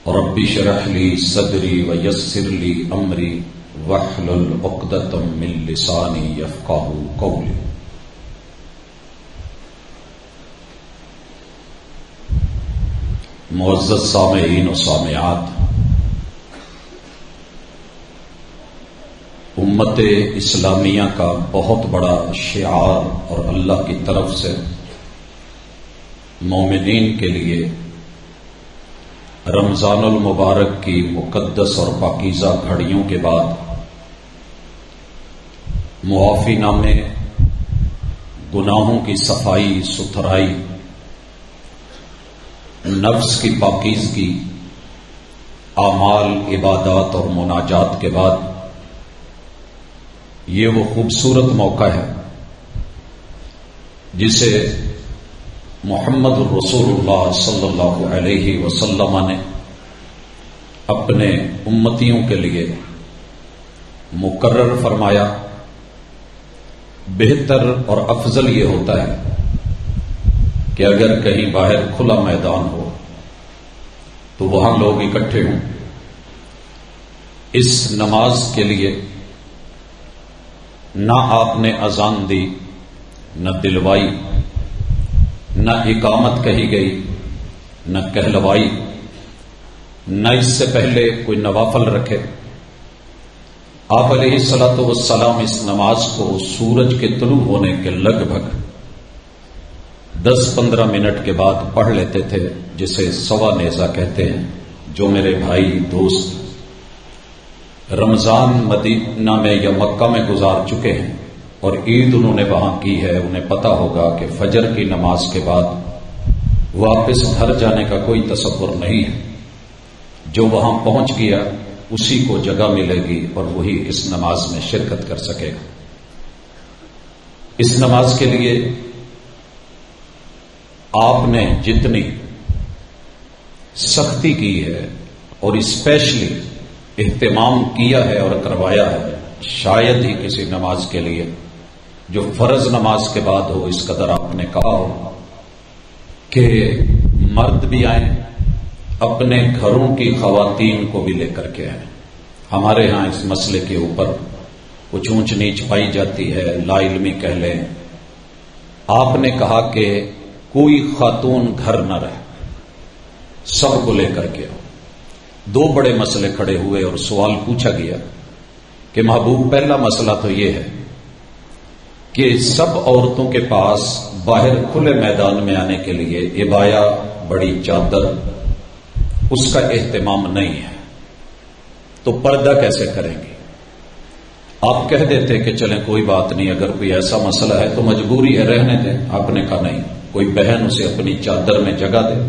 رب اشرح لي صدري ويسر لي امري واحلل عقدة من لساني يفقهوا قولي. معزز سامعین و سامعات، امت اسلامیہ کا بہت بڑا شعار اور اللہ کی طرف سے مومنین کے لیے رمضان المبارک کی مقدس اور پاکیزہ گھڑیوں کے بعد معافی نامے، گناہوں کی صفائی ستھرائی، نفس کی پاکیزگی، اعمال، عبادات اور مناجات کے بعد یہ وہ خوبصورت موقع ہے جسے محمد رسول اللہ صلی اللہ علیہ وسلم نے اپنے امتیوں کے لیے مقرر فرمایا. بہتر اور افضل یہ ہوتا ہے کہ اگر کہیں باہر کھلا میدان ہو تو وہاں لوگ اکٹھے ہوں، اس نماز کے لیے نہ آپ نے اذان دی، نہ دلوائی، نہ اقامت کہی گئی، نہ کہلوائی، نہ اس سے پہلے کوئی نوافل رکھے. آپ علیہ الصلوۃ والسلام اس نماز کو سورج کے طلوع ہونے کے لگ بھگ 10-15 منٹ کے بعد پڑھ لیتے تھے، جسے سوا نیزہ کہتے ہیں. جو میرے بھائی دوست رمضان مدینہ میں یا مکہ میں گزار چکے ہیں اور عید انہوں نے وہاں کی ہے، انہیں پتا ہوگا کہ فجر کی نماز کے بعد واپس گھر جانے کا کوئی تصور نہیں ہے. جو وہاں پہنچ گیا اسی کو جگہ ملے گی اور وہی اس نماز میں شرکت کر سکے گا. اس نماز کے لیے آپ نے جتنی سختی کی ہے اور اسپیشلی اہتمام کیا ہے اور کروایا ہے، شاید ہی کسی نماز کے لیے جو فرض نماز کے بعد ہو اس قدر آپ نے کہا ہو کہ مرد بھی آئیں، اپنے گھروں کی خواتین کو بھی لے کر کے آئیں. ہمارے ہاں اس مسئلے کے اوپر کچھ اونچ نیچ پائی جاتی ہے، لا علمی کہہ لیں. آپ نے کہا کہ کوئی خاتون گھر نہ رہے، سب کو لے کر کے آؤ. دو بڑے مسئلے کھڑے ہوئے اور سوال پوچھا گیا کہ محبوب، پہلا مسئلہ تو یہ ہے کہ سب عورتوں کے پاس باہر کھلے میدان میں آنے کے لیے عبایا، بڑی چادر، اس کا اہتمام نہیں ہے، تو پردہ کیسے کریں گی؟ آپ کہہ دیتے کہ چلیں کوئی بات نہیں، اگر کوئی ایسا مسئلہ ہے تو مجبوری ہے، رہنے دیں. آپ نے کہا نہیں، کوئی بہن اسے اپنی چادر میں جگہ دے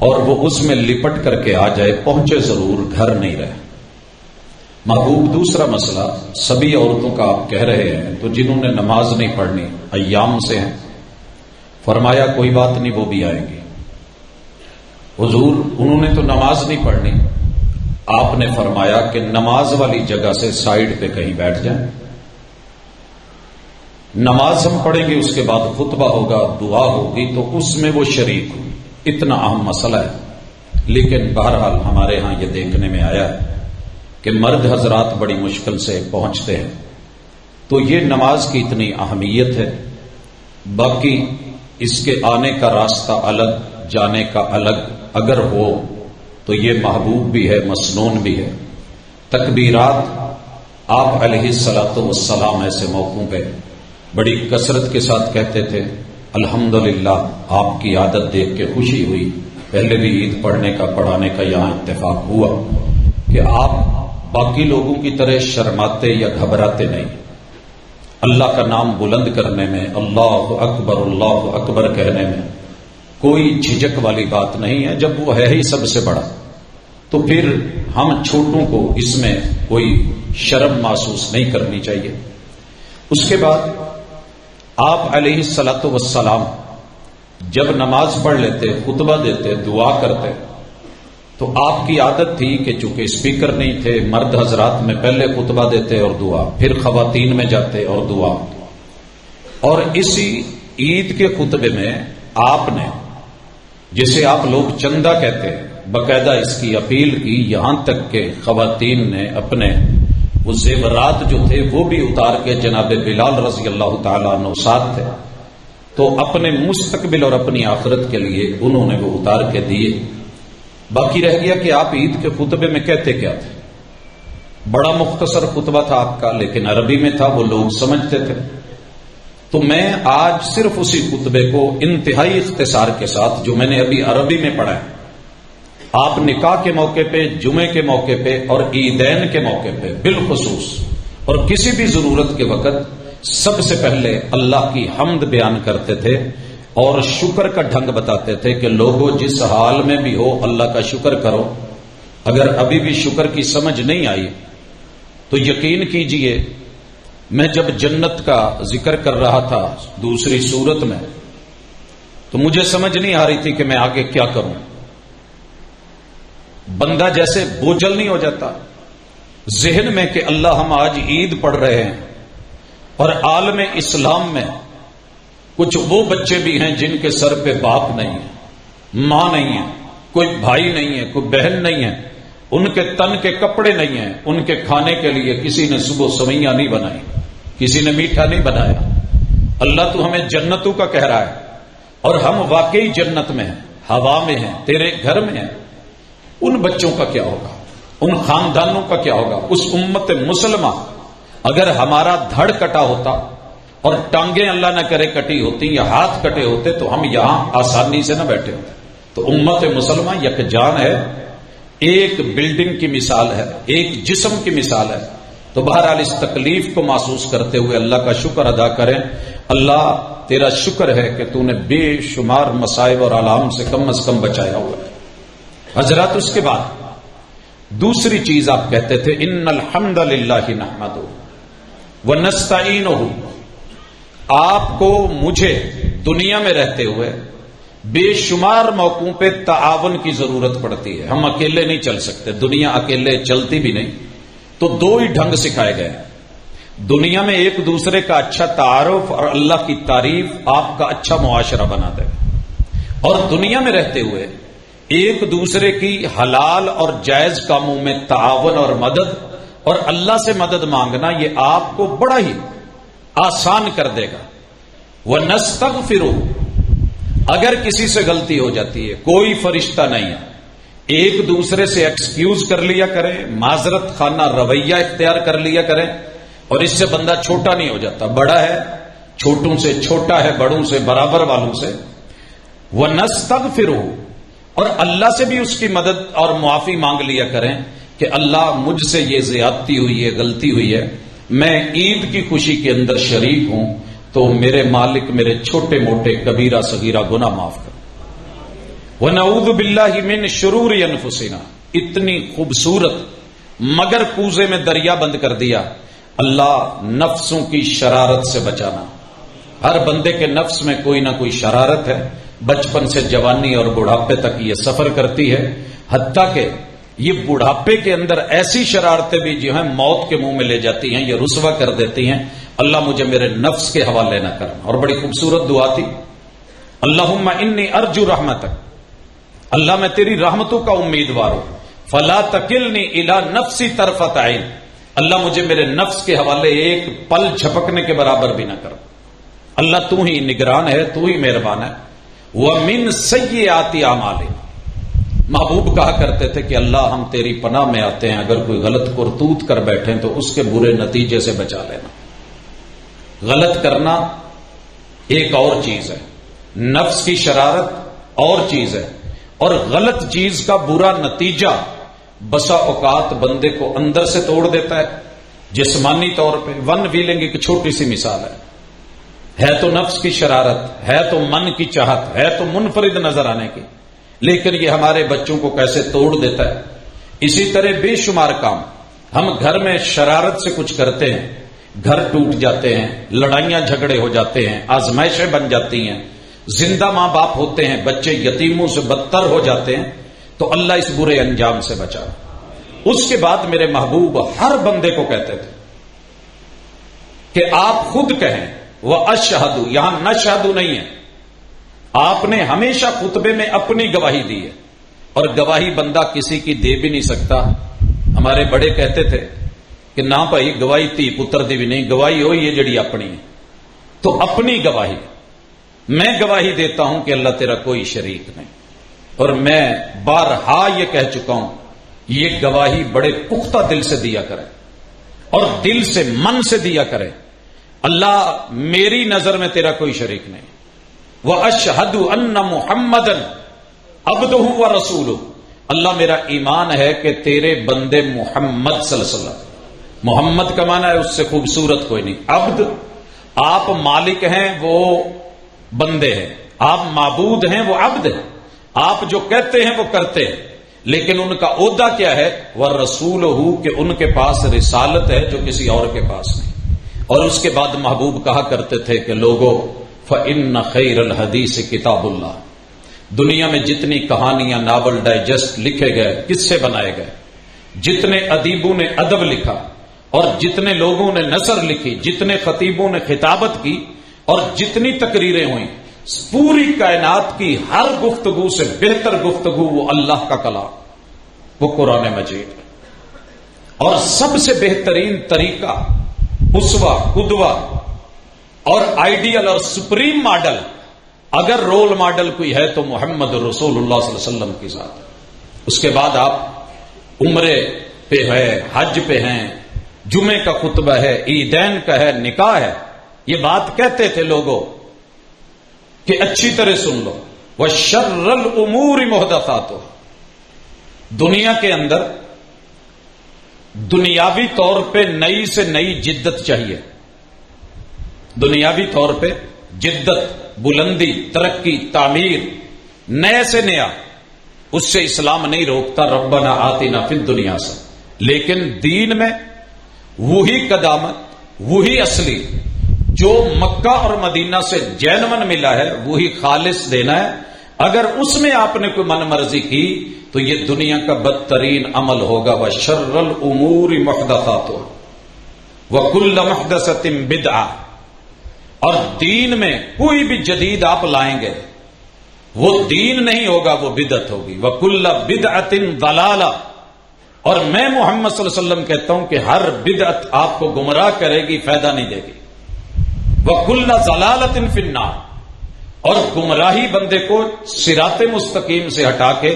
اور وہ اس میں لپٹ کر کے آ جائے، پہنچے ضرور، گھر نہیں رہے. محبوب، دوسرا مسئلہ سبھی عورتوں کا آپ کہہ رہے ہیں تو جنہوں نے نماز نہیں پڑھنی ایام سے ہیں. فرمایا کوئی بات نہیں، وہ بھی آئیں گی. حضور، انہوں نے تو نماز نہیں پڑھنی. آپ نے فرمایا کہ نماز والی جگہ سے سائیڈ پہ کہیں بیٹھ جائیں. نماز ہم پڑھیں گے، اس کے بعد خطبہ ہوگا، دعا ہوگی، تو اس میں وہ شریک ہو. اتنا اہم مسئلہ ہے. لیکن بہرحال ہمارے ہاں یہ دیکھنے میں آیا ہے کہ مرد حضرات بڑی مشکل سے پہنچتے ہیں، تو یہ نماز کی اتنی اہمیت ہے. باقی اس کے آنے کا راستہ الگ، جانے کا الگ اگر ہو تو یہ محبوب بھی ہے، مسنون بھی ہے. تکبیرات آپ علیہ الصلوۃ والسلام ایسے موقعوں پہ بڑی کثرت کے ساتھ کہتے تھے. الحمدللہ آپ کی عادت دیکھ کے خوشی ہوئی. پہلے بھی عید پڑھنے کا، پڑھانے کا یہاں اتفاق ہوا کہ آپ باقی لوگوں کی طرح شرماتے یا گھبراتے نہیں. اللہ کا نام بلند کرنے میں، اللہ اکبر کہنے میں کوئی جھجک والی بات نہیں ہے. جب وہ ہے ہی سب سے بڑا تو پھر ہم چھوٹوں کو اس میں کوئی شرم محسوس نہیں کرنی چاہیے. اس کے بعد آپ علیہ الصلوۃ والسلام جب نماز پڑھ لیتے، خطبہ دیتے، دعا کرتے، تو آپ کی عادت تھی کہ چونکہ اسپیکر نہیں تھے، مرد حضرات میں پہلے خطبہ دیتے اور دعا، پھر خواتین میں جاتے اور دعا. اور اسی عید کے خطبے میں آپ نے، جسے آپ لوگ چندہ کہتے ہیں، باقاعدہ اس کی اپیل کی، یہاں تک کہ خواتین نے اپنے وہ زیورات جو تھے وہ بھی اتار کے، جناب بلال رضی اللہ تعالیٰ عنہ ساتھ تھے، تو اپنے مستقبل اور اپنی آخرت کے لیے انہوں نے وہ اتار کے دیے۔ باقی رہ گیا کہ آپ عید کے خطبے میں کہتے کیا تھے۔ بڑا مختصر خطبہ تھا آپ کا، لیکن عربی میں تھا، وہ لوگ سمجھتے تھے۔ تو میں آج صرف اسی خطبے کو انتہائی اختصار کے ساتھ، جو میں نے ابھی عربی میں پڑھا ہے، آپ نکاح کے موقع پہ، جمعے کے موقع پہ اور عیدین کے موقع پہ بالخصوص، اور کسی بھی ضرورت کے وقت سب سے پہلے اللہ کی حمد بیان کرتے تھے اور شکر کا ڈھنگ بتاتے تھے کہ لوگوں جس حال میں بھی ہو اللہ کا شکر کرو۔ اگر ابھی بھی شکر کی سمجھ نہیں آئی تو یقین کیجئے، میں جب جنت کا ذکر کر رہا تھا دوسری صورت میں، تو مجھے سمجھ نہیں آ رہی تھی کہ میں آگے کیا کروں۔ بندہ جیسے بوجھل نہیں ہو جاتا ذہن میں کہ اللہ ہم آج عید پڑھ رہے ہیں، اور عالم اسلام میں کچھ وہ بچے بھی ہیں جن کے سر پہ باپ نہیں ہے، ماں نہیں ہے، کوئی بھائی نہیں ہے، کوئی بہن نہیں ہے، ان کے تن کے کپڑے نہیں ہیں، ان کے کھانے کے لیے کسی نے صبح سویاں نہیں بنائی، کسی نے میٹھا نہیں بنایا۔ اللہ تو ہمیں جنتوں کا کہہ رہا ہے، اور ہم واقعی جنت میں ہیں، ہوا میں ہیں، تیرے گھر میں ہیں۔ ان بچوں کا کیا ہوگا، ان خاندانوں کا کیا ہوگا؟ اس امت مسلمہ اگر ہمارا دھڑ کٹا ہوتا اور ٹانگیں اللہ نہ کرے کٹی ہوتی یا ہاتھ کٹے ہوتے تو ہم یہاں آسانی سے نہ بیٹھے ہوتے۔ تو امت مسلمہ یکجان ہے، ایک بلڈنگ کی مثال ہے، ایک جسم کی مثال ہے۔ تو بہرحال اس تکلیف کو محسوس کرتے ہوئے اللہ کا شکر ادا کریں۔ اللہ تیرا شکر ہے کہ تو نے بے شمار مصائب اور آلام سے کم از کم بچایا ہوا ہے۔ حضرات، اس کے بعد دوسری چیز آپ کہتے تھے، ان الحمد للہ نحمدہ ونستعینہ۔ آپ کو مجھے دنیا میں رہتے ہوئے بے شمار موقعوں پہ تعاون کی ضرورت پڑتی ہے، ہم اکیلے نہیں چل سکتے، دنیا اکیلے چلتی بھی نہیں۔ تو دو ہی ڈھنگ سکھائے گئے، دنیا میں ایک دوسرے کا اچھا تعارف اور اللہ کی تعریف آپ کا اچھا معاشرہ بنا دے گا، اور دنیا میں رہتے ہوئے ایک دوسرے کی حلال اور جائز کاموں میں تعاون اور مدد اور اللہ سے مدد مانگنا، یہ آپ کو بڑا ہی آسان کر دے گا۔ وَنَسْتَغْفِرُ، اگر کسی سے غلطی ہو جاتی ہے، کوئی فرشتہ نہیں ہے، ایک دوسرے سے ایکسکیوز کر لیا کریں، معذرت خانہ رویہ اختیار کر لیا کریں، اور اس سے بندہ چھوٹا نہیں ہو جاتا، بڑا ہے چھوٹوں سے، چھوٹا ہے بڑوں سے، برابر والوں سے۔ وَنَسْتَغْفِرُ، اور اللہ سے بھی اس کی مدد اور معافی مانگ لیا کریں کہ اللہ مجھ سے یہ زیادتی ہوئی ہے، غلطی ہوئی ہے، میں عید کی خوشی کے اندر شریک ہوں، تو میرے مالک میرے چھوٹے موٹے کبیرہ صغیرہ گناہ معاف کر۔ وَنَعُوذُ بِاللَّهِ مِنْ شُرُورِ أَنفُسِنَا، اتنی خوبصورت مگر کوزے میں دریا بند کر دیا۔ اللہ نفسوں کی شرارت سے بچانا۔ ہر بندے کے نفس میں کوئی نہ کوئی شرارت ہے، بچپن سے جوانی اور بڑھاپے تک یہ سفر کرتی ہے، حتیٰ کہ یہ بڑھاپے کے اندر ایسی شرارتیں بھی جو ہیں موت کے منہ میں لے جاتی ہیں، یہ رسوا کر دیتی ہیں۔ اللہ مجھے میرے نفس کے حوالے نہ کرنا۔ اور بڑی خوبصورت دعا تھی، اللہم انی ارجو رحمتک، اللہ میں تیری رحمتوں کا امیدوار ہوں، فلا تکلنی الی نفسی طرفۃ عین، اللہ مجھے میرے نفس کے حوالے ایک پل جھپکنے کے برابر بھی نہ کر۔ اللہ تو ہی نگران ہے، تو ہی مہربان ہے۔ وَمِن سیئات اعمالنا، محبوب کہا کرتے تھے کہ اللہ ہم تیری پناہ میں آتے ہیں، اگر کوئی غلط کرتوت کر بیٹھیں تو اس کے برے نتیجے سے بچا لینا۔ غلط کرنا ایک اور چیز ہے، نفس کی شرارت اور چیز ہے، اور غلط چیز کا برا نتیجہ بسا اوقات بندے کو اندر سے توڑ دیتا ہے جسمانی طور پہ۔ ون ویلنگ ایک چھوٹی سی مثال ہے تو نفس کی شرارت، ہے تو من کی چاہت، ہے تو منفرد نظر آنے کی، لیکن یہ ہمارے بچوں کو کیسے توڑ دیتا ہے۔ اسی طرح بے شمار کام ہم گھر میں شرارت سے کچھ کرتے ہیں، گھر ٹوٹ جاتے ہیں، لڑائیاں جھگڑے ہو جاتے ہیں، آزمائشیں بن جاتی ہیں، زندہ ماں باپ ہوتے ہیں، بچے یتیموں سے بدتر ہو جاتے ہیں۔ تو اللہ اس برے انجام سے بچا۔ اس کے بعد میرے محبوب ہر بندے کو کہتے تھے کہ آپ خود کہیں، وَأَشْهَدُ، یہاں نشہد نہیں ہے، آپ نے ہمیشہ خطبے میں اپنی گواہی دی ہے، اور گواہی بندہ کسی کی دے بھی نہیں سکتا. ہمارے بڑے کہتے تھے کہ نہ بھائی گواہی تھی پتر دی بھی نہیں، گواہی ہوئی ہے جڑی اپنی. تو اپنی گواہی میں گواہی دیتا ہوں کہ اللہ تیرا کوئی شریک نہیں، اور میں بارہا یہ کہہ چکا ہوں یہ گواہی بڑے پختہ دل سے دیا کرے اور دل سے من سے دیا کرے. اللہ میری نظر میں تیرا کوئی شریک نہیں. وَأَشْهَدُ أَنَّ مُحَمَّدًا عَبْدُهُ وَرَسُولُهُ، اللہ میرا ایمان ہے کہ تیرے بندے محمد صلی اللہ علیہ وسلم، محمد کا معنی ہے اس سے خوبصورت کوئی نہیں. عبد، آپ مالک ہیں وہ بندے ہیں، آپ معبود ہیں وہ عبد ہیں، آپ جو کہتے ہیں وہ کرتے ہیں، لیکن ان کا عہدہ کیا ہے؟ وَرَسُولُهُ، کہ ان کے پاس رسالت ہے جو کسی اور کے پاس نہیں. اور اس کے بعد محبوب کہا کرتے تھے کہ لوگوں فَإِنَّ خَيْرَ الْحَدِيثِ کتاب اللہ، دنیا میں جتنی کہانیاں، ناول، ڈائجسٹ لکھے گئے، کس سے بنائے گئے، جتنے ادیبوں نے ادب لکھا اور جتنے لوگوں نے نثر لکھی، جتنے خطیبوں نے خطابت کی اور جتنی تقریریں ہوئیں، پوری کائنات کی ہر گفتگو سے بہتر گفتگو وہ اللہ کا کلام، وہ قرآن مجید. اور سب سے بہترین طریقہ، اسوہ، قدوہ اور آئیڈیل اور سپریم ماڈل، اگر رول ماڈل کوئی ہے تو محمد رسول اللہ صلی اللہ علیہ وسلم کے ساتھ. اس کے بعد آپ عمرے پہ ہے، حج پہ ہیں، جمعے کا خطبہ ہے، عیدین کا ہے، نکاح ہے. یہ بات کہتے تھے لوگوں کہ اچھی طرح سن لو، وَشَرَّ الْأُمُورِ مُحْدَثَاتُهَا، دنیا کے اندر دنیاوی طور پہ نئی سے نئی جدت چاہیے. دنیاوی طور پہ جدت، بلندی، ترقی، تعمیر، نئے سے نیا، اس سے اسلام نہیں روکتا. ربنا آتنا فی الدنیا سے. لیکن دین میں وہی قدامت، وہی اصلی جو مکہ اور مدینہ سے جینون ملا ہے وہی خالص دینا ہے. اگر اس میں آپ نے کوئی من مرضی کی تو یہ دنیا کا بدترین عمل ہوگا. وَشَرَّ الْأُمُورِ مُحْدَثَاتُهَا وَكُلَّ مُحْدَثَةٍ بِدْعَةٍ، اور دین میں کوئی بھی جدید آپ لائیں گے وہ دین نہیں ہوگا، وہ بدعت ہوگی. وَكُلَّ بِدْعَةٍ ضَلَالَةٍ، اور میں محمد صلی اللہ علیہ وسلم کہتا ہوں کہ ہر بدعت آپ کو گمراہ کرے گی، فائدہ نہیں دے گی. وَكُلَّ ضَلَالَةٍ فِي النَّارِ، اور گمراہی بندے کو صراط مستقیم سے ہٹا کے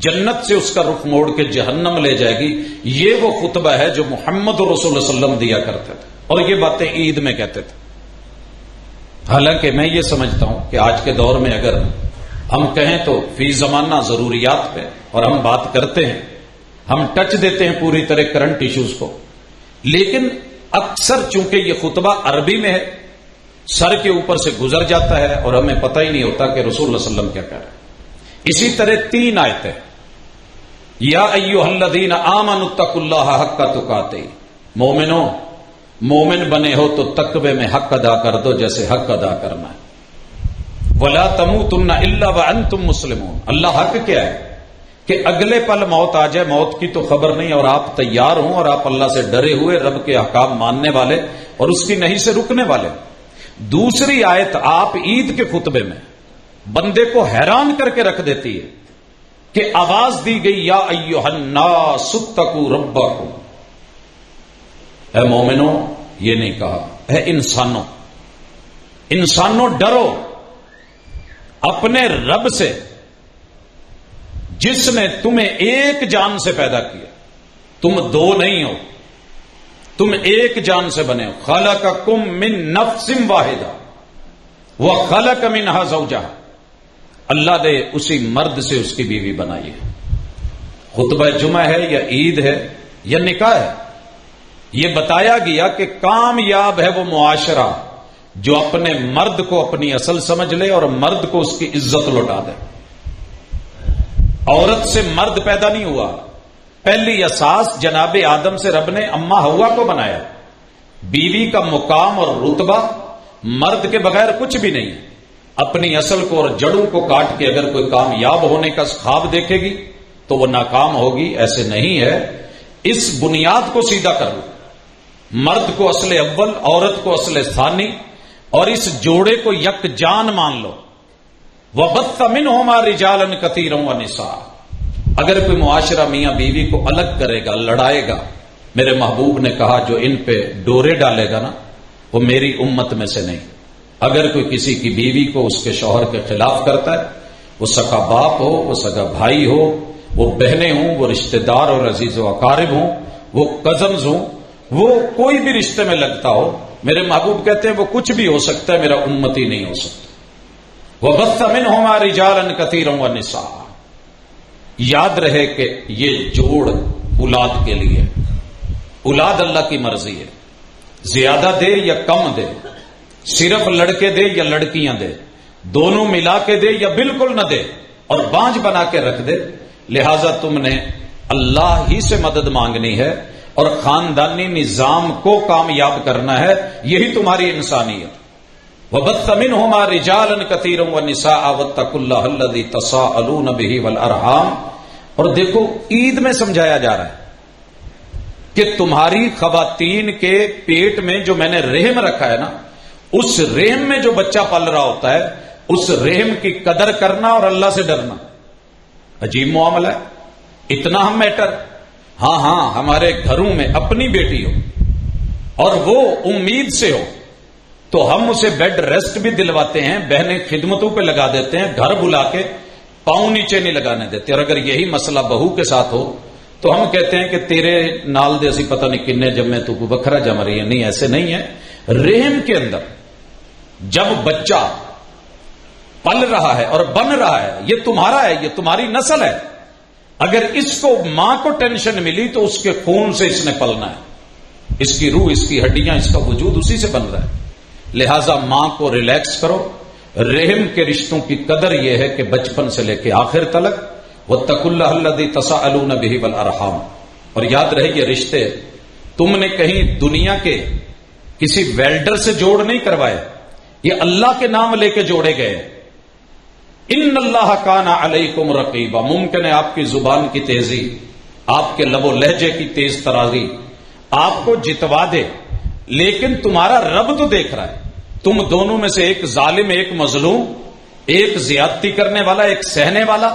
جنت سے اس کا رخ موڑ کے جہنم لے جائے گی. یہ وہ خطبہ ہے جو محمد رسول اللہ صلی اللہ علیہ وسلم دیا کرتے تھے اور یہ باتیں عید میں کہتے تھے. حالانکہ میں یہ سمجھتا ہوں کہ آج کے دور میں اگر ہم کہیں تو فی زمانہ ضروریات پہ اور ہم بات کرتے ہیں، ہم ٹچ دیتے ہیں پوری طرح کرنٹ ایشوز کو، لیکن اکثر چونکہ یہ خطبہ عربی میں ہے سر کے اوپر سے گزر جاتا ہے اور ہمیں پتہ ہی نہیں ہوتا کہ رسول اللہ صلی اللہ علیہ وسلم کیا کہہ رہے ہیں. اسی طرح 3 آیتیں، یا ایھا الذین آمنوا اتقوا اللہ حق تقاتہ، مومنوں مومن بنے ہو تو تقوی میں حق ادا کر دو جیسے حق ادا کرنا ہے. ولا تموتن الا وانتم مسلمون، اللہ حق کیا ہے کہ اگلے پل موت آ جائے، موت کی تو خبر نہیں، اور آپ تیار ہوں اور آپ اللہ سے ڈرے ہوئے، رب کے احکام ماننے والے اور اس کی نہیں سے رکنے والے. دوسری آیت آپ عید کے خطبے میں بندے کو حیران کر کے رکھ دیتی ہے کہ آواز دی گئی یا ایھا الناس اتقوا ربکم، اے مومنوں، یہ نہیں کہا اے انسانوں، انسانوں ڈرو اپنے رب سے جس نے تمہیں ایک جان سے پیدا کیا. تم 2 نہیں ہو، تم ایک جان سے بنے ہو. خلقکم من نفس واحدہ وخلق منہا زوجہا، اللہ نے اسی مرد سے اس کی بیوی بنائی ہے. خطبہ جمعہ ہے یا عید ہے یا نکاح ہے، یہ بتایا گیا کہ کامیاب ہے وہ معاشرہ جو اپنے مرد کو اپنی اصل سمجھ لے اور مرد کو اس کی عزت لوٹا دے. عورت سے مرد پیدا نہیں ہوا، پہلی اساس جناب آدم سے رب نے اماں حوا کو بنایا. بیوی کا مقام اور رتبہ مرد کے بغیر کچھ بھی نہیں. اپنی اصل کو اور جڑوں کو کاٹ کے اگر کوئی کامیاب ہونے کا خواب دیکھے گی تو وہ ناکام ہوگی. ایسے نہیں ہے. اس بنیاد کو سیدھا کر لو، مرد کو اصل اول، عورت کو اصل ثانی، اور اس جوڑے کو یک جان مان لو. وَبَثَّ مِنْهُمَا رِجَالًا كَثِيرًا وَنِسَاءً، اگر کوئی معاشرہ میاں بیوی کو الگ کرے گا، لڑائے گا، میرے محبوب نے کہا جو ان پہ ڈورے ڈالے گا نا وہ میری امت میں سے نہیں۔ اگر کوئی کسی کی بیوی کو اس کے شوہر کے خلاف کرتا ہے، وہ سگا باپ ہو، وہ سگا بھائی ہو، وہ بہنیں ہوں، وہ رشتہ دار اور عزیز و اقارب ہوں، وہ کزنز ہوں، وہ کوئی بھی رشتے میں لگتا ہو، میرے محبوب کہتے ہیں وہ کچھ بھی ہو سکتا ہے، میرا امتی نہیں ہو سکتا۔ وَبَثَّ مِنْهُمَا رِجَالًا كَثِيرًا وَنِسَاءً۔ یاد رہے کہ یہ جوڑ اولاد کے لیے، اولاد اللہ کی مرضی ہے، زیادہ دے یا کم دے، صرف لڑکے دے یا لڑکیاں دے، دونوں ملا کے دے یا بالکل نہ دے، اور بانجھ بنا کے رکھ دے، لہذا تم نے اللہ ہی سے مدد مانگنی ہے اور خاندانی نظام کو کامیاب کرنا ہے، یہی تمہاری انسانیت۔ وَبَثَّ مِنْهُمَا رِجَالًا كَثِيرًا وَنِسَاءً وَاتَّقُوا اللَّهَ الَّذِي تَسَاءَلُونَ بِهِ وَالْأَرْحَامَ۔ اور دیکھو عید میں سمجھایا جا رہا ہے کہ تمہاری خواتین کے پیٹ میں جو میں نے رحم رکھا ہے نا، اس رحم میں جو بچہ پل رہا ہوتا ہے، اس رحم کی قدر کرنا اور اللہ سے ڈرنا۔ عجیب معاملہ ہے، اتنا ہم میٹر۔ ہاں ہمارے گھروں میں اپنی بیٹی ہو اور وہ امید سے ہو تو ہم اسے بیڈ ریسٹ بھی دلواتے ہیں، بہنیں خدمتوں پہ لگا دیتے ہیں، گھر بلا کے پاؤں نیچے نہیں لگانے دیتے۔ اور اگر یہی مسئلہ بہو کے ساتھ ہو تو ہم کہتے ہیں کہ تیرے نال دے اسی پتہ نہیں کنے جمے تو کوئی بکھرا جم رہی ہے۔ نہیں، ایسے نہیں ہے۔ رحم کے اندر جب بچہ پل رہا ہے اور بن رہا ہے، یہ تمہارا ہے، یہ تمہاری نسل ہے۔ اگر اس کو ماں کو ٹینشن ملی تو اس کے خون سے اس نے پلنا ہے، اس کی روح، اس کی ہڈیاں، اس کا وجود اسی سے بن رہا ہے۔ لہذا ماں کو ریلیکس کرو۔ رحم کے رشتوں کی قدر یہ ہے کہ بچپن سے لے کے آخر تلک وَاتَّقُوا اللَّهَ الَّذِي تَسَاءَلُونَ بِهِ وَالْأَرْحَامَ۔ اور یاد رہے یہ رشتے تم نے کہیں دنیا کے کسی ویلڈر سے جوڑ نہیں کروائے، یہ اللہ کے نام لے کے جوڑے گئے۔ ان اللہ کان علیکم رقیبا۔ ممکن ہے آپ کی زبان کی تیزی، آپ کے لب و لہجے کی تیز ترازی آپ کو جتوا دے، لیکن تمہارا رب تو دیکھ رہا ہے۔ تم دونوں میں سے ایک ظالم، ایک مظلوم، ایک زیادتی کرنے والا، ایک سہنے والا،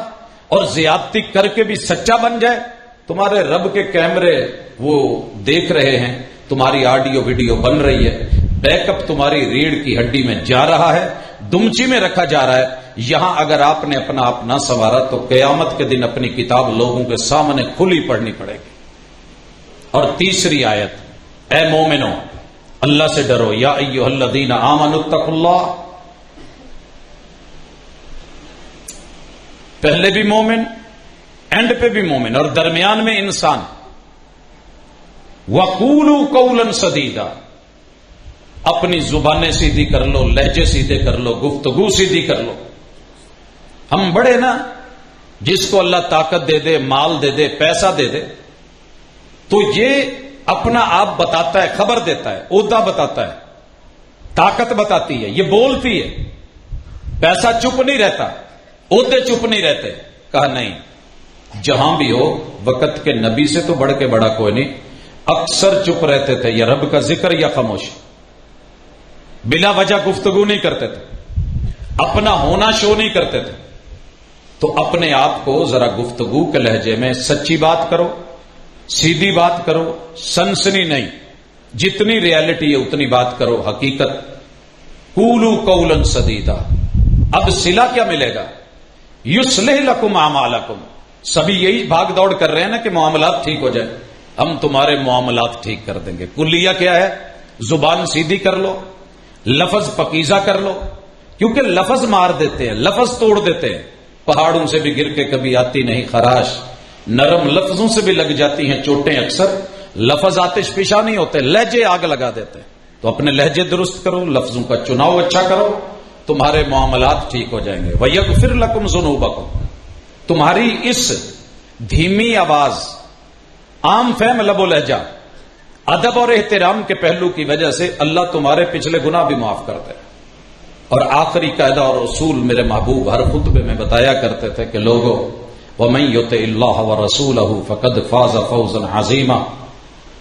اور زیادتی کر کے بھی سچا بن جائے، تمہارے رب کے کیمرے وہ دیکھ رہے ہیں، تمہاری آڈیو ویڈیو بن رہی ہے، بیک اپ تمہاری ریڑھ کی ہڈی میں جا رہا ہے، دمچی میں رکھا جا رہا ہے۔ یہاں اگر آپ نے اپنا آپ نہ سنوارا تو قیامت کے دن اپنی کتاب لوگوں کے سامنے کھلی پڑھنی پڑے گی۔ اور تیسری آیت، اے مومنو اللہ سے ڈرو، یا ایھا الذین آمنوا اتقوا اللہ۔ پہلے بھی مومن، اینڈ پہ بھی مومن، اور درمیان میں انسان۔ وَقُولُوا قَوْلًا سَدِيدًا۔ اپنی زبانیں سیدھی کر لو، لہجے سیدھے کر لو، گفتگو سیدھی کر لو۔ ہم بڑے نا، جس کو اللہ طاقت دے دے، مال دے دے، پیسہ دے دے، تو یہ اپنا آپ بتاتا ہے، خبر دیتا ہے، عہدہ بتاتا ہے، طاقت بتاتی ہے، یہ بولتی ہے۔ پیسہ چپ نہیں رہتا، عہدے چپ نہیں رہتے۔ کہا نہیں، جہاں بھی ہو وقت کے نبی سے تو بڑھ کے بڑا کوئی نہیں، اکثر چپ رہتے تھے، یا رب کا ذکر یا خاموشی، بلا وجہ گفتگو نہیں کرتے تھے، اپنا ہونا شو نہیں کرتے تھے۔ تو اپنے آپ کو ذرا گفتگو کے لہجے میں سچی بات کرو، سیدھی بات کرو، سنسنی نہیں، جتنی ریالٹی ہے اتنی بات کرو، حقیقت۔ قولوا قولا سدیدا۔ اب صلہ کیا ملے گا؟ یصلح لکم اعمالکم۔ سبھی یہی بھاگ دوڑ کر رہے ہیں نا کہ معاملات ٹھیک ہو جائے، ہم تمہارے معاملات ٹھیک کر دیں گے۔ کلیہ کیا ہے؟ زبان سیدھی کر لو، لفظ پکیزہ کر لو، کیونکہ لفظ مار دیتے ہیں، لفظ توڑ دیتے ہیں۔ پہاڑوں سے بھی گر کے کبھی آتی نہیں خراش، نرم لفظوں سے بھی لگ جاتی ہیں چوٹیں اکثر۔ لفظ آتش فشاں نہیں ہوتے، لہجے آگ لگا دیتے ہیں۔ تو اپنے لہجے درست کرو، لفظوں کا چناؤ اچھا کرو، تمہارے معاملات ٹھیک ہو جائیں گے۔ وَيَغْفِرْ لَكُمْ ذُنُوبَكُمْ۔ تمہاری اس دھیمی آواز، عام فہم لب و لہجہ، ادب اور احترام کے پہلو کی وجہ سے اللہ تمہارے پچھلے گناہ بھی معاف کرتا ہے۔ اور آخری قاعدہ اور اصول میرے محبوب ہر خطبے میں بتایا کرتے تھے کہ لوگوں، وَمَن يُطِعِ اللَّهَ وَرَسُولَهُ فَقَدْ فَازَ فَوْزًا عَظِيمًا۔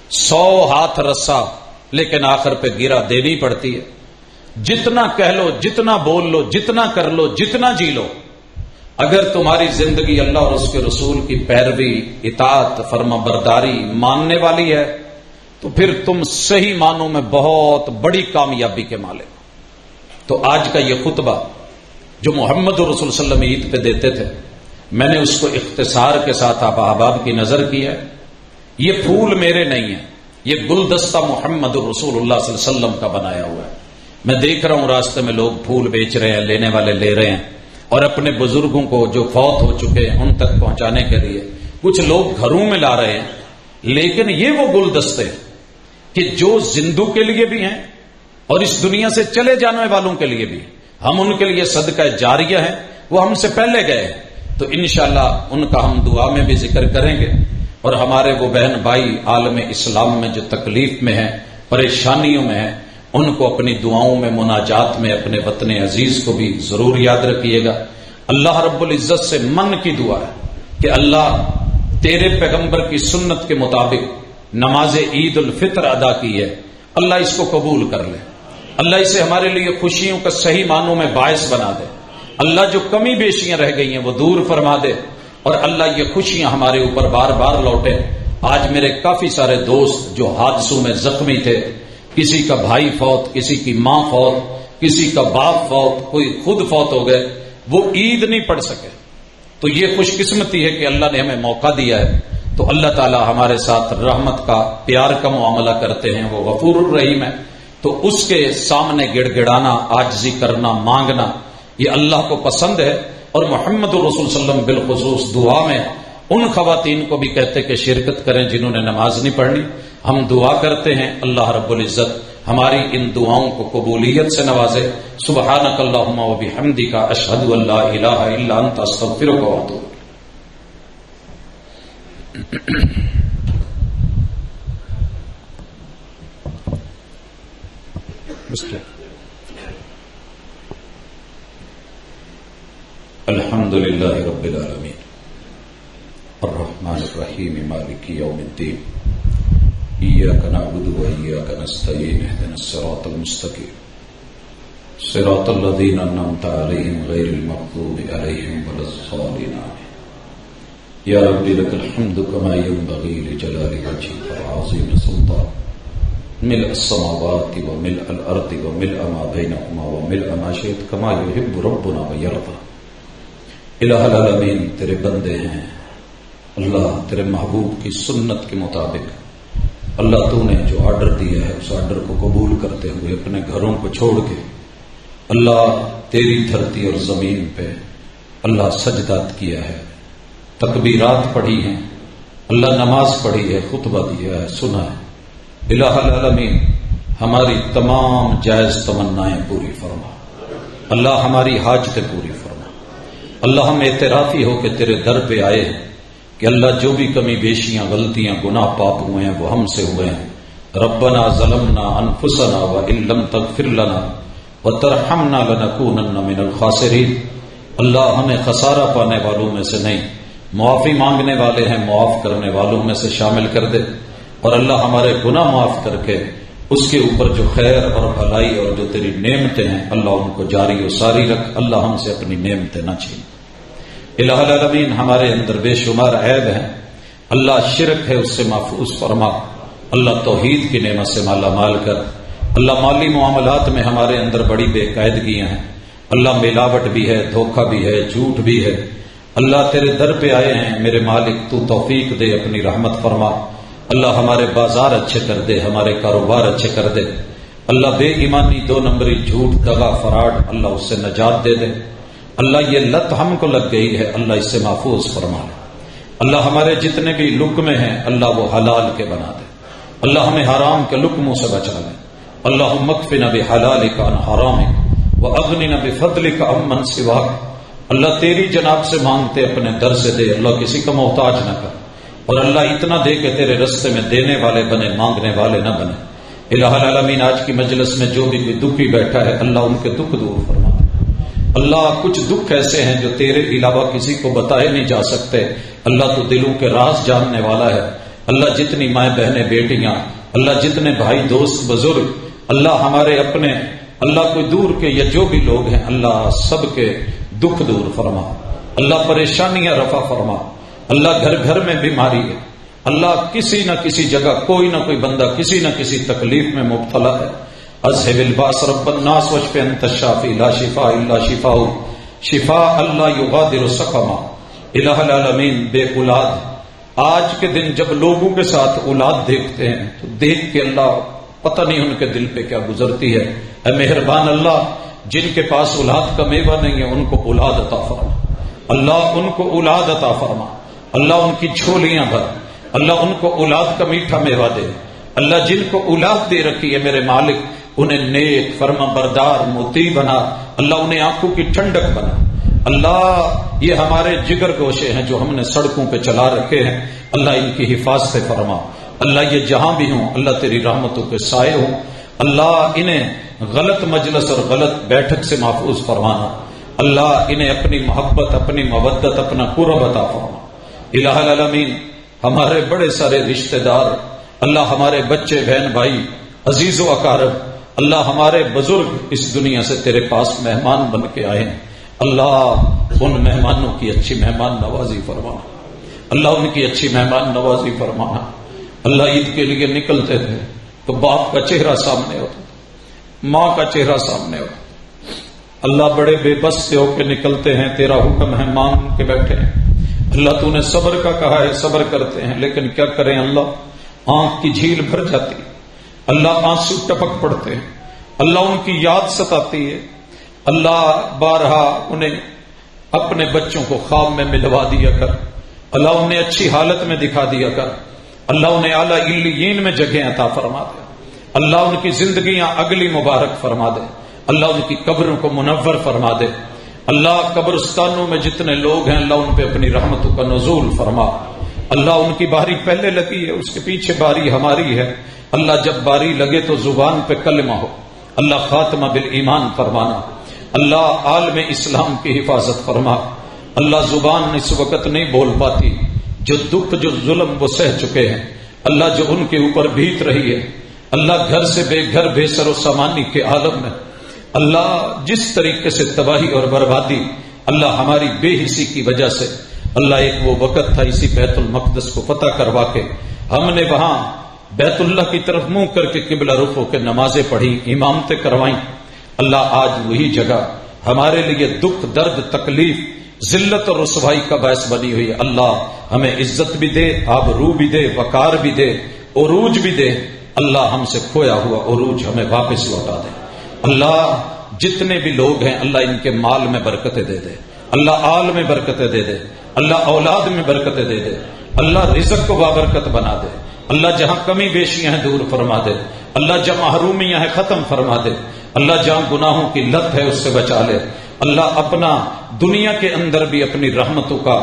100 ہاتھ رسا لیکن آخر پہ گرا دینی پڑتی ہے۔ جتنا کہہ لو، جتنا بول لو، جتنا کر لو، جتنا جی لو، اگر تمہاری زندگی اللہ اور اس کے رسول کی پیروی، اطاعت، فرما برداری ماننے والی ہے تو پھر تم صحیح معنوں میں بہت بڑی کامیابی کے مالک ہو۔ تو آج کا یہ خطبہ جو محمد رسول صلی اللہ علیہ وسلم عید پہ دیتے تھے، میں نے اس کو اختصار کے ساتھ آپ احباب کی نظر کی ہے۔ یہ پھول میرے نہیں ہیں، یہ گلدستہ محمد رسول اللہ صلی اللہ علیہ وسلم کا بنایا ہوا ہے۔ میں دیکھ رہا ہوں راستے میں لوگ پھول بیچ رہے ہیں، لینے والے لے رہے ہیں، اور اپنے بزرگوں کو جو فوت ہو چکے ہیں ان تک پہنچانے کے لیے کچھ لوگ گھروں میں لا رہے ہیں۔ لیکن یہ وہ گلدستے کہ جو زندوں کے لیے بھی ہیں اور اس دنیا سے چلے جانے والوں کے لیے بھی، ہم ان کے لیے صدقہ جاریہ ہیں، وہ ہم سے پہلے گئے ہیں، تو انشاءاللہ ان کا ہم دعا میں بھی ذکر کریں گے۔ اور ہمارے وہ بہن بھائی عالم اسلام میں جو تکلیف میں ہیں، پریشانیوں میں ہیں، ان کو اپنی دعاؤں میں، مناجات میں اپنے وطن عزیز کو بھی ضرور یاد رکھیے گا۔ اللہ رب العزت سے من کی دعا ہے کہ اللہ تیرے پیغمبر کی سنت کے مطابق نماز عید الفطر ادا کی ہے، اللہ اس کو قبول کر لے، اللہ اسے ہمارے لیے خوشیوں کا صحیح معنوں میں باعث بنا دے، اللہ جو کمی بیشیاں رہ گئی ہیں وہ دور فرما دے، اور اللہ یہ خوشیاں ہمارے اوپر بار بار لوٹے۔ آج میرے کافی سارے دوست جو حادثوں میں زخمی تھے، کسی کا بھائی فوت، کسی کی ماں فوت، کسی کا باپ فوت، کوئی خود فوت ہو گئے، وہ عید نہیں پڑھ سکے، تو یہ خوش قسمتی ہے کہ اللہ نے ہمیں موقع دیا ہے۔ تو اللہ تعالی ہمارے ساتھ رحمت کا، پیار کا معاملہ کرتے ہیں، وہ غفور الرحیم ہے، تو اس کے سامنے گڑ گڑانا، عاجزی کرنا، مانگنا یہ اللہ کو پسند ہے۔ اور محمد رسول صلی اللہ علیہ وسلم بالخصوص دعا میں ان خواتین کو بھی کہتے کہ شرکت کریں جنہوں نے نماز نہیں پڑھنی۔ ہم دعا کرتے ہیں اللہ رب العزت ہماری ان دعاؤں کو قبولیت سے نوازے۔ سبحانک اللہم و بحمدک، اشہد ان لا الہ الا انت، استغفرک و اتوب الیک۔ الحمد للہ رب العالمین الرحمن الرحیم مالک یوم الدین ایاک نعبد و ایاک نستعین اهدنا الصراط المستقیم صراط الذین انعمت علیہم غیر المغضوب علیہم ولا الضالین یا رب لک الحمد کما ينبغی لجلال وجهک وعظیم سلطانک ملء السماوات وملء الارض وملء ما بینهما وملء ما شئت کما یحب ربنا ویرضی۔ الہ العالمین تیرے بندے ہیں اللہ، تیرے محبوب کی سنت کے مطابق اللہ تو نے جو آرڈر دیا ہے اس آرڈر کو قبول کرتے ہوئے اپنے گھروں کو چھوڑ کے اللہ تیری دھرتی اور زمین پہ اللہ سجدات کیا ہے، تکبیرات پڑھی ہیں، اللہ نماز پڑھی ہے، خطبہ دیا ہے، سنا ہے۔ الہ العالمین ہماری تمام جائز تمنائیں پوری فرما، اللہ ہماری حاجتیں پوری فرما۔ اللہ ہم اعترافی ہو کہ تیرے در پہ آئے ہیں کہ اللہ جو بھی کمی بیشیاں، غلطیاں، گناہ پاپ ہوئے ہیں وہ ہم سے ہوئے ہیں۔ ربنا ظلمنا انفسنا وان لم تغفر لنا وترحمنا لنکونن من الخاسرین۔ اللہ ہمیں خسارہ پانے والوں میں سے نہیں، معافی مانگنے والے ہیں، معاف کرنے والوں میں سے شامل کر دے، اور اللہ ہمارے گناہ معاف کر کے اس کے اوپر جو خیر اور بھلائی اور جو تیری نعمتیں ہیں اللہ ان کو جاری و ساری رکھ، اللہ ہم سے اپنی نعمتیں نہ چھین۔ الہ العالمین ہمارے اندر بے شمار عیب ہیں، اللہ شرک ہے اس سے محفوظ فرما، اللہ توحید کی نعمت سے مالا مال کر، اللہ مالی معاملات میں ہمارے اندر بڑی بے قاعدگیاں ہیں، اللہ ملاوٹ بھی ہے، دھوکہ بھی ہے، جھوٹ بھی ہے، اللہ تیرے در پہ آئے ہیں میرے مالک، تو توفیق دے، اپنی رحمت فرما، اللہ ہمارے بازار اچھے کر دے، ہمارے کاروبار اچھے کر دے، اللہ بے ایمانی، دو نمبری، جھوٹ، دغا، فراڈ اللہ اس سے نجات دے دے، اللہ یہ لت ہم کو لگ گئی ہے اللہ اس سے محفوظ فرما لے، اللہ ہمارے جتنے بھی لقمے ہیں اللہ وہ حلال کے بنا دے، اللہ ہمیں حرام کے لقموں سے بچا لے، اللہم اکفنا بحلالک عن حرامک واغننا بفضلک عمن سواک۔ اللہ تیری جناب سے مانگتے اپنے در سے دے، اللہ کسی کا محتاج نہ کر، اور اللہ اتنا دے کہ تیرے رستے میں دینے والے بنے، مانگنے والے نہ بنے۔ الہ العالمین آج کی مجلس میں جو بھی کوئی دکھی بیٹھا ہے اللہ ان کے دکھ دور فرما دے، اللہ کچھ دکھ ایسے ہیں جو تیرے علاوہ کسی کو بتائے نہیں جا سکتے، اللہ تو دلوں کے راز جاننے والا ہے، اللہ جتنی مائیں بہنیں بیٹیاں، اللہ جتنے بھائی دوست بزرگ، اللہ ہمارے اپنے، اللہ کوئی دور کے یا جو بھی لوگ ہیں اللہ سب کے دکھ دور فرما، اللہ پریشانیاں رفع فرما، اللہ گھر گھر میں بیماری ہے، اللہ کسی نہ کسی جگہ کوئی نہ کوئی بندہ کسی نہ کسی تکلیف میں مبتلا ہے۔ اذهب الباس رب الناس واشف انت الشافی لا شفاء الا شفاء شفاء اللہ یغادر سقما۔ الہ العالمین، بے اولاد آج کے دن جب لوگوں کے ساتھ اولاد دیکھتے ہیں تو دیکھ کے اللہ پتہ نہیں ان کے دل پہ کیا گزرتی ہے۔ اے مہربان اللہ، جن کے پاس اولاد کا میوہ نہیں ہے ان کو اولاد عطا فرما، اللہ ان کو اولاد عطا فرما، اللہ ان کی جھولیاں بھر، اللہ ان کو اولاد کا میٹھا میوہ دے، اللہ جن کو اولاد دے رکھی ہے میرے مالک انہیں نیک فرما بردار مطیع بنا، اللہ انہیں آنکھوں کی ٹھنڈک بنا۔ اللہ یہ ہمارے جگر گوشے ہیں جو ہم نے سڑکوں پہ چلا رکھے ہیں، اللہ ان کی حفاظت فرما، اللہ یہ جہاں بھی ہوں اللہ تیری رحمتوں کے سائے ہوں، اللہ انہیں غلط مجلس اور غلط بیٹھک سے محفوظ فرمانا، اللہ انہیں اپنی محبت اپنی مودت اپنا قرب عطا فرما۔ الہ العالمین، ہمارے بڑے سارے رشتہ دار، اللہ ہمارے بچے بہن بھائی عزیز و اقارب، اللہ ہمارے بزرگ اس دنیا سے تیرے پاس مہمان بن کے آئے ہیں، اللہ ان مہمانوں کی اچھی مہمان نوازی فرمانا، اللہ ان کی اچھی مہمان نوازی فرمانا۔ اللہ عید کے لیے نکلتے تھے تو باپ کا چہرہ سامنے ہوتا تھا، ماں کا چہرہ سامنے ہوتا تھا، اللہ بڑے بے بس سے ہو کے نکلتے ہیں، تیرا حکم ہے مان کے بیٹھے ہیں، اللہ تو نے صبر کا کہا ہے صبر کرتے ہیں، لیکن کیا کریں اللہ، آنکھ کی جھیل بھر جاتی ہے، اللہ آنسو ٹپک پڑتے ہیں، اللہ ان کی یاد ستاتی ہے، اللہ بارہا انہیں اپنے بچوں کو خواب میں ملوا دیا کر، اللہ انہیں اچھی حالت میں دکھا دیا کر، اللہ انہیں اعلیٰ علیین میں جگہ عطا فرما دے، اللہ ان کی زندگیاں اگلی مبارک فرما دے، اللہ ان کی قبروں کو منور فرما دے، اللہ قبرستانوں میں جتنے لوگ ہیں اللہ ان پہ اپنی رحمتوں کا نزول فرما، اللہ ان کی باری پہلے لگی ہے اس کے پیچھے باری ہماری ہے، اللہ جب باری لگے تو زبان پہ کلمہ ہو، اللہ خاتمہ بالایمان فرمانا، اللہ عالم اسلام کی حفاظت فرما، اللہ زبان اس وقت نہیں بول پاتی، جو دکھ جو ظلم وہ سہ چکے ہیں، اللہ جو ان کے اوپر بیت رہی ہے، اللہ گھر سے بے گھر بے سر و سامانی کے عالم میں، اللہ جس طریقے سے تباہی اور بربادی اللہ ہماری بے حسی کی وجہ سے، اللہ ایک وہ وقت تھا اسی بیت المقدس کو فتح کروا کے ہم نے وہاں بیت اللہ کی طرف منہ کر کے قبلہ رخ ہو کے نمازیں پڑھی، امامتیں کروائیں، اللہ آج وہی جگہ ہمارے لیے دکھ درد تکلیف ذلت اور رسوائی کا باعث بنی ہوئی ہے، اللہ ہمیں عزت بھی دے، آبرو بھی دے، وقار بھی دے، عروج بھی دے، اللہ ہم سے کھویا ہوا عروج ہمیں واپس لوٹا دے، اللہ جتنے بھی لوگ ہیں اللہ ان کے مال میں برکتیں دے دے، اللہ آل میں برکتیں دے دے، اللہ اولاد میں برکتیں دے دے، اللہ رزق کو بابرکت بنا دے، اللہ جہاں کمی بیشیاں ہیں دور فرما دے، اللہ جہاں محرومیاں ہیں ختم فرما دے، اللہ جہاں گناہوں کی لت ہے اس سے بچا لے، اللہ اپنا دنیا کے اندر بھی اپنی رحمتوں کا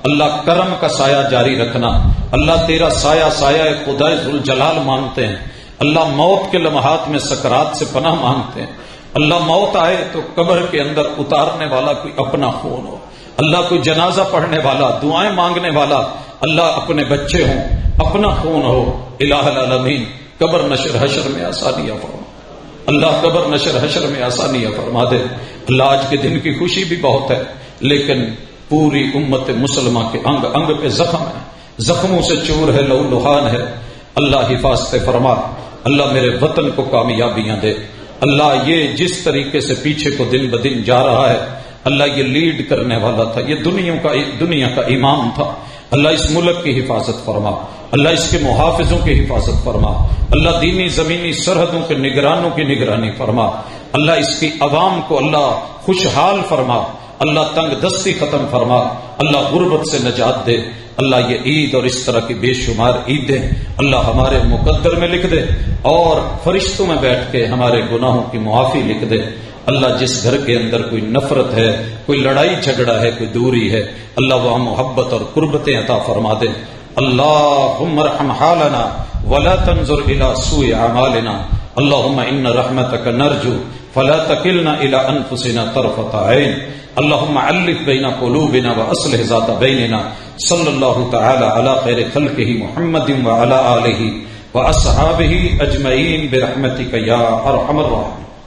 اللہ کرم کا سایہ جاری رکھنا، اللہ تیرا سایہ سایہ خدائے ذوالجلال مانگتے ہیں، اللہ موت کے لمحات میں سکرات سے پناہ مانگتے ہیں، اللہ موت آئے تو قبر کے اندر اتارنے والا کوئی اپنا خون ہو، اللہ کوئی جنازہ پڑھنے والا دعائیں مانگنے والا اللہ اپنے بچے ہوں، اپنا خون ہو، الہ العالمین قبر نشر حشر میں آسانیاں فرما، اللہ قبر نشر حشر میں آسانیاں فرما دے، اللہ آج کے دن کی خوشی بھی بہت ہے لیکن پوری امت مسلمہ کے انگ انگ پہ زخم ہے، زخموں سے چور ہے، لہو لہان ہے، اللہ حفاظت فرما، اللہ میرے وطن کو کامیابیاں دے، اللہ یہ جس طریقے سے پیچھے کو دن بدن جا رہا ہے، اللہ یہ لیڈ کرنے والا تھا، یہ دنیا کا امام تھا، اللہ اس ملک کی حفاظت فرما، اللہ اس کے محافظوں کی حفاظت فرما، اللہ دینی زمینی سرحدوں کے نگرانوں کی نگرانی فرما، اللہ اس کی عوام کو اللہ خوشحال فرما، اللہ تنگ دستی ختم فرما، اللہ غربت سے نجات دے، اللہ یہ عید اور اس طرح کی بے شمار عیدیں اللہ ہمارے مقدر میں لکھ دے اور فرشتوں میں بیٹھ کے ہمارے گناہوں کی معافی لکھ دے، اللہ جس گھر کے اندر کوئی نفرت ہے، کوئی لڑائی جھگڑا ہے، کوئی دوری ہے، اللہ وہاں محبت اور قربتیں عطا فرما دے، اللہم ارحم حالنا ولا تنظر الى سوء اعمالنا، اللہم ان رحمتک نرجو فلا تکلنا الى انفسنا طرفۃ عین، اللہم الف بین قلوبنا واصلح ذات بیننا، صلی اللہ تعالی علی خیر خلقہ محمد وعلی آلہ واصحابہ اجمعین برحمتک یا ارحم الراحمین۔